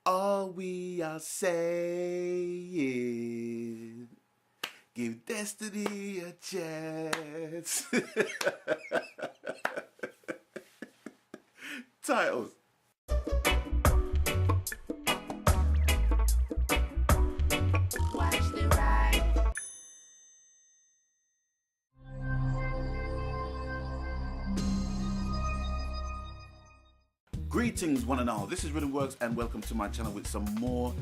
All we are saying, give destiny a chance. Titles. Watch the ride. Greetings one and all, this is Riddim and welcome to my channel with some more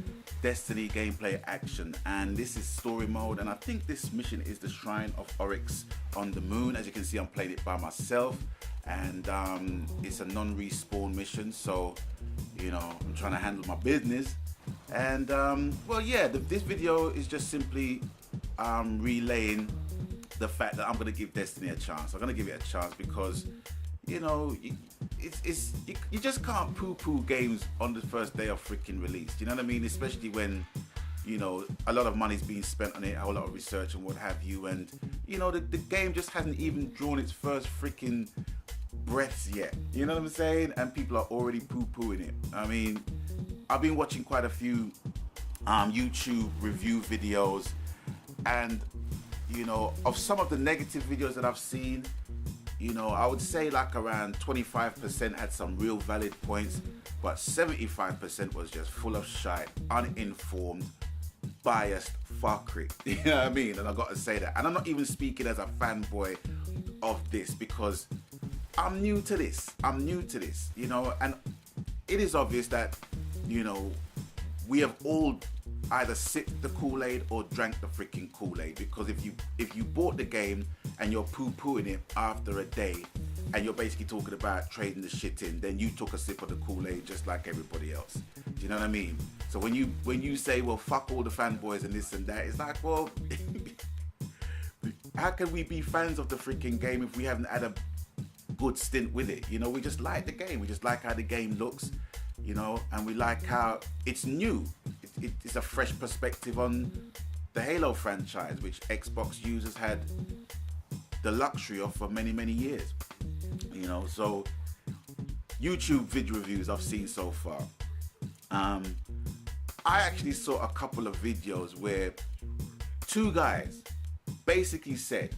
Destiny gameplay action. And this is story mode, and I think this mission is the Shrine of Oryx on the moon. As you can see, I'm playing it by myself, and it's a non-respawn mission, so you know, I'm trying to handle my business. And well, yeah, this video is just simply relaying the fact that I'm going to give Destiny a chance. I'm going to give it a chance because, you know, you just can't poo-poo games on the first day of freaking release. You know what I mean? Especially when, you know, a lot of money's being spent on it, a whole lot of research and what have you, and you know, the game just hasn't even drawn its first freaking breaths yet. You know what I'm saying? And people are already poo-pooing it. I mean, I've been watching quite a few YouTube review videos, and you know, of some of the negative videos that I've seen, you know, I would say like around 25% had some real valid points, but 75% was just full of shite, uninformed, biased fuckery. You know what I mean? And I got to say that. And I'm not even speaking as a fanboy of this, because I'm new to this. You know, and it is obvious that, you know, we have all either sipped the Kool-Aid or drank the freaking Kool-Aid, because if you bought the game and you're poo-pooing it after a day and you're basically talking about trading the shit in, then you took a sip of the Kool-Aid just like everybody else. Do you know what I mean? So when you say, well, fuck all the fanboys and this and that, it's like, well, how can we be fans of the freaking game if we haven't had a good stint with it? You know, we just like the game. We just like how the game looks, you know, and we like how it's new. It's a fresh perspective on the Halo franchise, which Xbox users had the luxury of for many years. You know, so YouTube video reviews I've seen so far. I actually saw a couple of videos where two guys basically said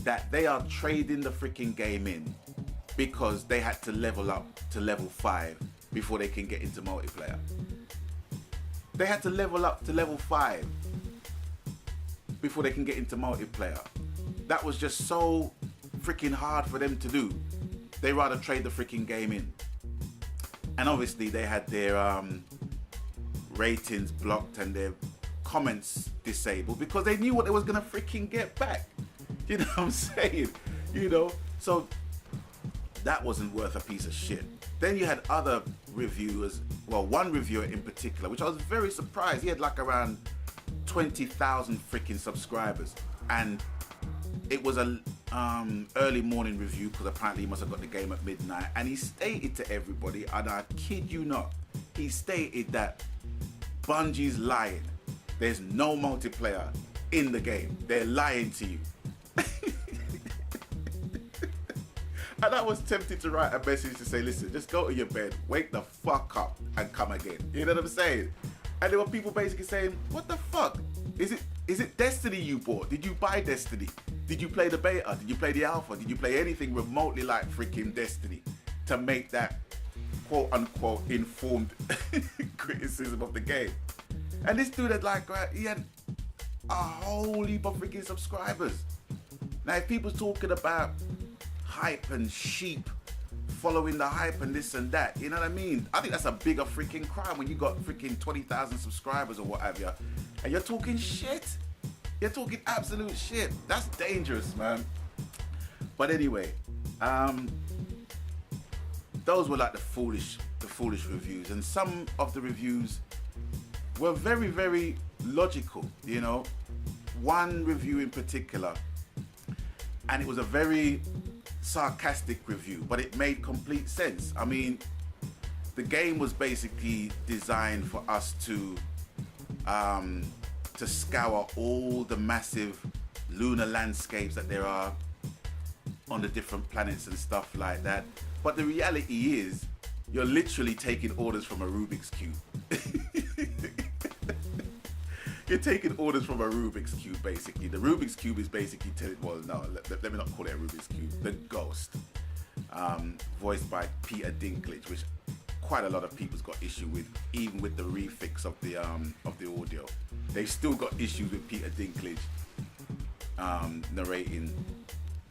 that they are trading the freaking game in because they had to level up to level 5 before they can get into multiplayer. They had to level up to level 5 before they can get into multiplayer. That was just so freaking hard for them to do. They rather trade the freaking game in. And obviously they had their ratings blocked and their comments disabled because they knew what they was gonna freaking get back. You know what I'm saying? You know, so that wasn't worth a piece of shit. Then you had other reviewers, well, one reviewer in particular, which I was very surprised. He had like around 20,000 freaking subscribers, and it was a early morning review because apparently he must have got the game at midnight, and he stated to everybody, and I kid you not, he stated that Bungie's lying. There's no multiplayer in the game. They're lying to you. And I was tempted to write a message to say, listen, just go to your bed, wake the fuck up and come again. You know what I'm saying? And there were people basically saying, what the fuck? Is it Destiny you bought? Did you buy Destiny? Did you play the beta? Did you play the alpha? Did you play anything remotely like freaking Destiny to make that quote unquote informed criticism of the game? And this dude had like, he had a whole heap of freaking subscribers. Now if people's talking about hype and sheep following the hype and this and that, you know what I mean? I think that's a bigger freaking crime when you got freaking 20,000 subscribers or what have you, and you're talking shit. You're talking absolute shit. That's dangerous, man. But anyway, those were like the foolish reviews, and some of the reviews were very logical, you know. One review in particular, and it was a very sarcastic review, but it made complete sense. I mean, the game was basically designed for us to scour all the massive lunar landscapes that there are on the different planets and stuff like that. But the reality is, you're literally taking orders from a Rubik's Cube. You're taking orders from a Rubik's Cube, basically. The Rubik's Cube is basically telling, well, no, let me not call it a Rubik's Cube. The Ghost, voiced by Peter Dinklage, which quite a lot of people's got issue with, even with the refix of the audio. They've still got issues with Peter Dinklage narrating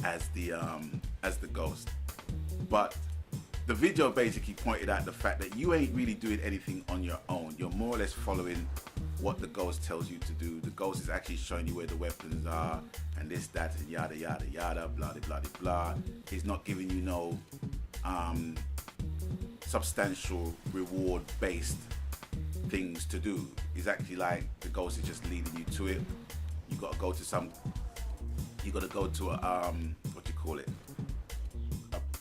as the Ghost. But the video basically pointed out the fact that you ain't really doing anything on your own. You're more or less following what the Ghost tells you to do. The Ghost is actually showing you where the weapons are and this, that, and yada, yada, yada, blah, blah, blah, blah. He's not giving you no substantial reward-based things to do. It's actually like the Ghost is just leading you to it. You got to go to a what do you call it?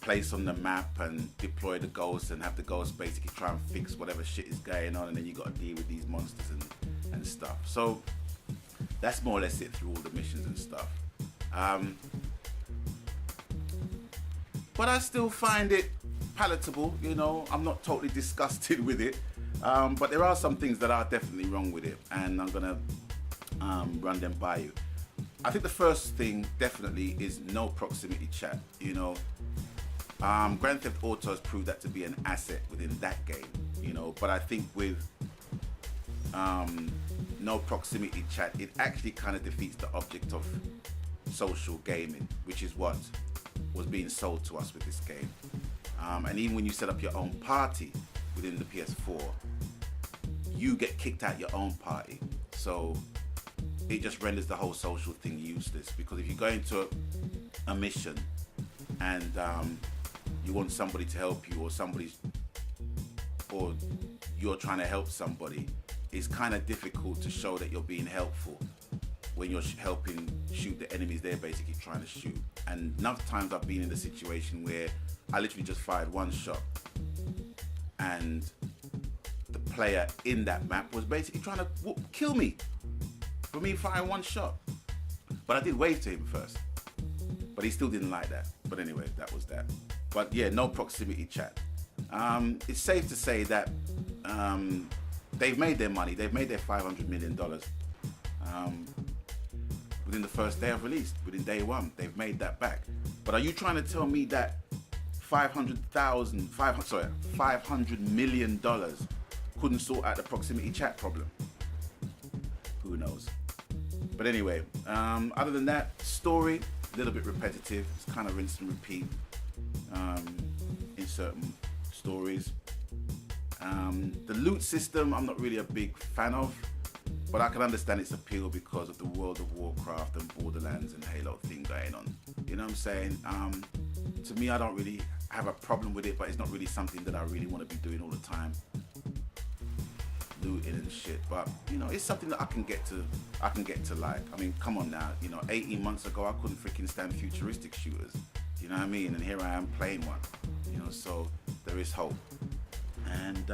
Place on the map and deploy the Ghost and have the Ghost basically try and fix whatever shit is going on, and then you got to deal with these monsters and stuff. So that's more or less it through all the missions and stuff. But I still find it palatable, you know. I'm not totally disgusted with it, but there are some things that are definitely wrong with it, and I'm gonna run them by you. I think the first thing definitely is no proximity chat, you know. Grand Theft Auto has proved that to be an asset within that game, you know, but I think with no proximity chat, it actually kind of defeats the object of social gaming, which is what was being sold to us with this game. And even when you set up your own party within the PS4, you get kicked out your own party. So it just renders the whole social thing useless, because if you go into a mission and you want somebody to help you, or you're trying to help somebody, it's kind of difficult to show that you're being helpful when you're helping shoot the enemies they're basically trying to shoot. And enough times I've been in the situation where I literally just fired one shot and the player in that map was basically trying to kill me for me firing one shot. But I did wave to him first, but he still didn't like that. But anyway, that was that. But yeah, no proximity chat. It's safe to say that they've made their money. They've made their $500 million within the first day of release, within day one. They've made that back. But are you trying to tell me that $500 million couldn't sort out the proximity chat problem? Who knows? But anyway, other than that, story, a little bit repetitive. It's kind of rinse and repeat in certain stories. The loot system, I'm not really a big fan of, but I can understand its appeal because of the World of Warcraft and Borderlands and Halo thing going on. You know what I'm saying? To me, I don't really have a problem with it, but it's not really something that I really want to be doing all the time. Looting and shit, but you know, it's something that I can get to like. I mean, come on now, you know, 18 months ago I couldn't freaking stand futuristic shooters, you know what I mean, and here I am playing one, you know, so there is hope. And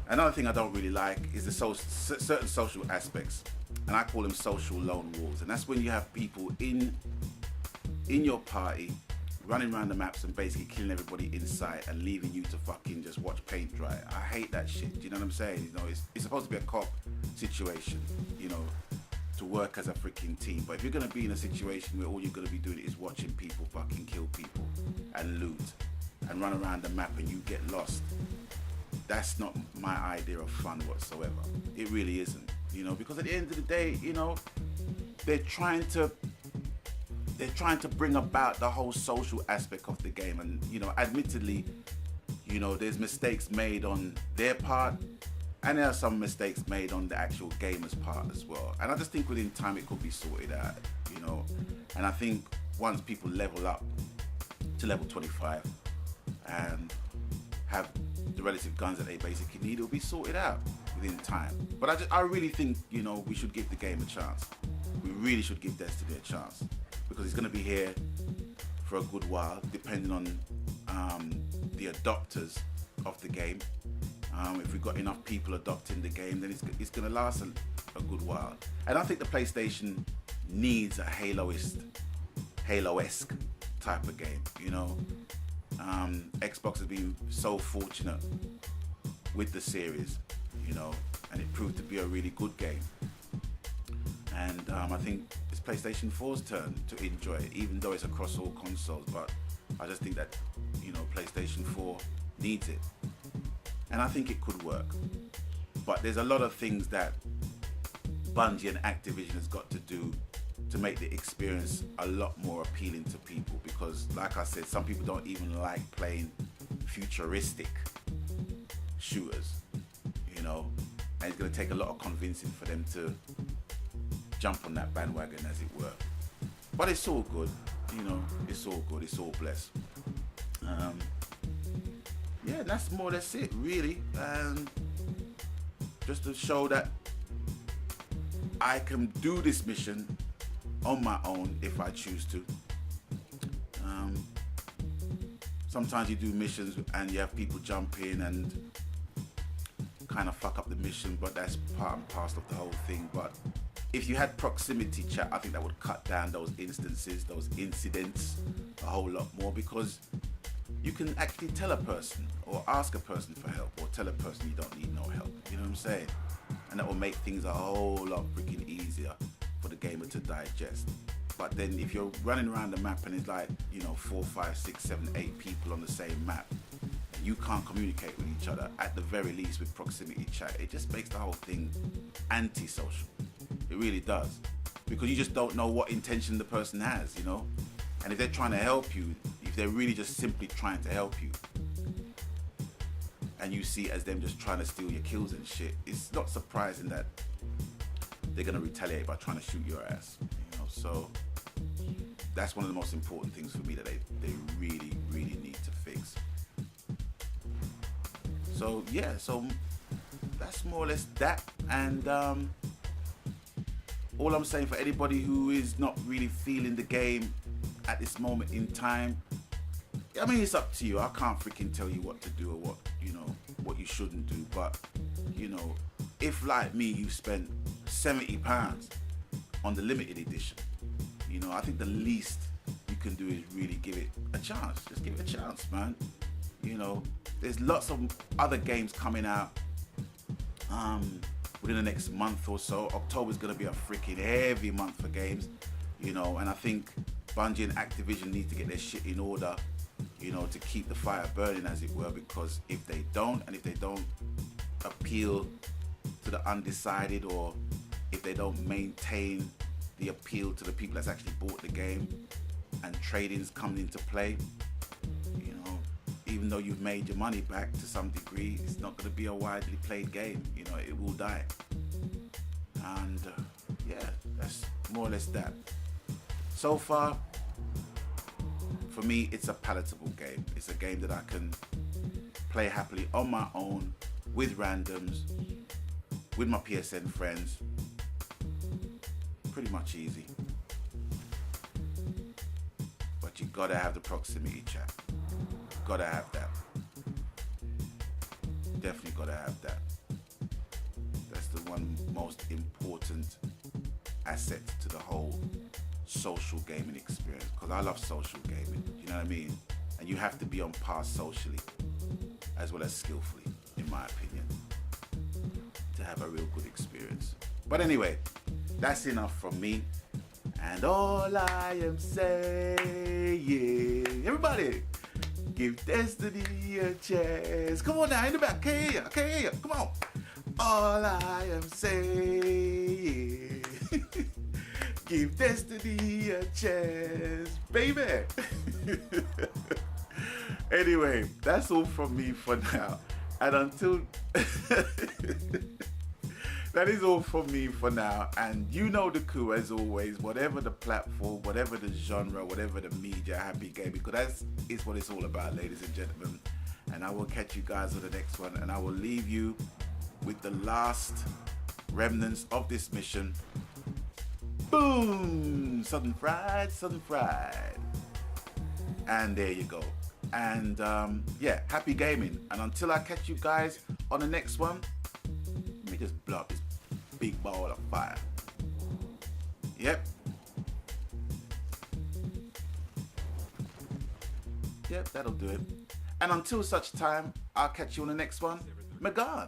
another thing I don't really like is the certain social aspects, and I call them social lone wolves, and that's when you have people in your party running around the maps and basically killing everybody inside and leaving you to fucking just watch paint dry. I hate that shit. Do you know what I'm saying? You know, it's supposed to be a cop situation, you know, to work as a freaking team. But if you're gonna be in a situation where all you're gonna be doing is watching people fucking kill people and loot and run around the map and you get lost, that's not my idea of fun whatsoever. It really isn't, you know, because at the end of the day, you know, they're trying to bring about the whole social aspect of the game, and you know, admittedly, you know, there's mistakes made on their part, and there are some mistakes made on the actual gamer's part as well. And I just think within time it could be sorted out, you know. And I think once people level up to level 25 and have the relative guns that they basically need, it'll be sorted out within time. But I really think, you know, we should give the game a chance. We really should give Destiny a chance, because it's going to be here for a good while, depending on the adopters of the game. If we've got enough people adopting the game, then it's going to last a good while. And I think the PlayStation needs a Halo-esque type of game, you know. Xbox has been so fortunate with the series, you know, and it proved to be a really good game. And I think it's PlayStation 4's turn to enjoy it, even though it's across all consoles. But I just think that, you know, PlayStation 4 needs it. And I think it could work. But there's a lot of things that Bungie and Activision has got to do to make the experience a lot more appealing to people. Because, like I said, some people don't even like playing futuristic shooters, you know. And it's going to take a lot of convincing for them to jump on that bandwagon, as it were. But it's all good, you know. It's all good. It's all blessed. Yeah, that's more or less it, really. Just to show that I can do this mission on my own if I choose to. Sometimes you do missions and you have people jump in and kind of fuck up the mission, but that's part and parcel of the whole thing. But if you had proximity chat, I think that would cut down those instances, those incidents a whole lot more, because you can actually tell a person or ask a person for help, or tell a person you don't need no help. You know what I'm saying? And that will make things a whole lot freaking easier for the gamer to digest. But then if you're running around the map and it's like, you know, 4, 5, 6, 7, 8 people on the same map, and you can't communicate with each other, at the very least with proximity chat, it just makes the whole thing anti-social. It really does. Because you just don't know what intention the person has, you know? And if they're trying to help you, if they're really just simply trying to help you, and you see it as them just trying to steal your kills and shit, it's not surprising that they're gonna retaliate by trying to shoot your ass, you know? So that's one of the most important things for me that they really, really need to fix. So yeah, so that's more or less that. And all I'm saying for anybody who is not really feeling the game at this moment in time, I mean, it's up to you. I can't freaking tell you what to do or what, you know, what you shouldn't do. But, you know, if like me, you spent £70 on the limited edition, you know, I think the least you can do is really give it a chance. Just give it a chance, man. You know, there's lots of other games coming out within the next month or so. October's going to be a freaking heavy month for games, you know, and I think Bungie and Activision need to get their shit in order, you know, to keep the fire burning, as it were, because if they don't, and if they don't appeal to the undecided, or if they don't maintain the appeal to the people that's actually bought the game, and trading's coming into play, you know, even though you've made your money back to some degree, it's not going to be a widely played game, you know, it will die. And yeah, that's more or less that. So far, for me, it's a palatable game. It's a game that I can play happily on my own, with randoms, with my PSN friends. Pretty much easy. But you gotta have the proximity chat. Gotta have that. Definitely gotta have that. That's the one most important asset to the whole social gaming experience, because I love social gaming, you know what I mean? And you have to be on par socially as well as skillfully, in my opinion, to have a real good experience. But anyway, that's enough from me, and all I am saying, everybody, give Destiny a chance. Come on now, in the back, I can't hear you, come on. All I am saying, give Destiny a chance, baby. Anyway, that's all from me for now. And until... that is all from me for now. And you know the coup, as always. Whatever the platform, whatever the genre, whatever the media, happy gaming. Because that is what it's all about, ladies and gentlemen. And I will catch you guys on the next one. And I will leave you with the last remnants of this mission. Boom! Southern fried, Southern fried. And there you go. And yeah, happy gaming. And until I catch you guys on the next one, let me just blow up this big ball of fire. Yep. Yep, that'll do it. And until such time, I'll catch you on the next one. Magan.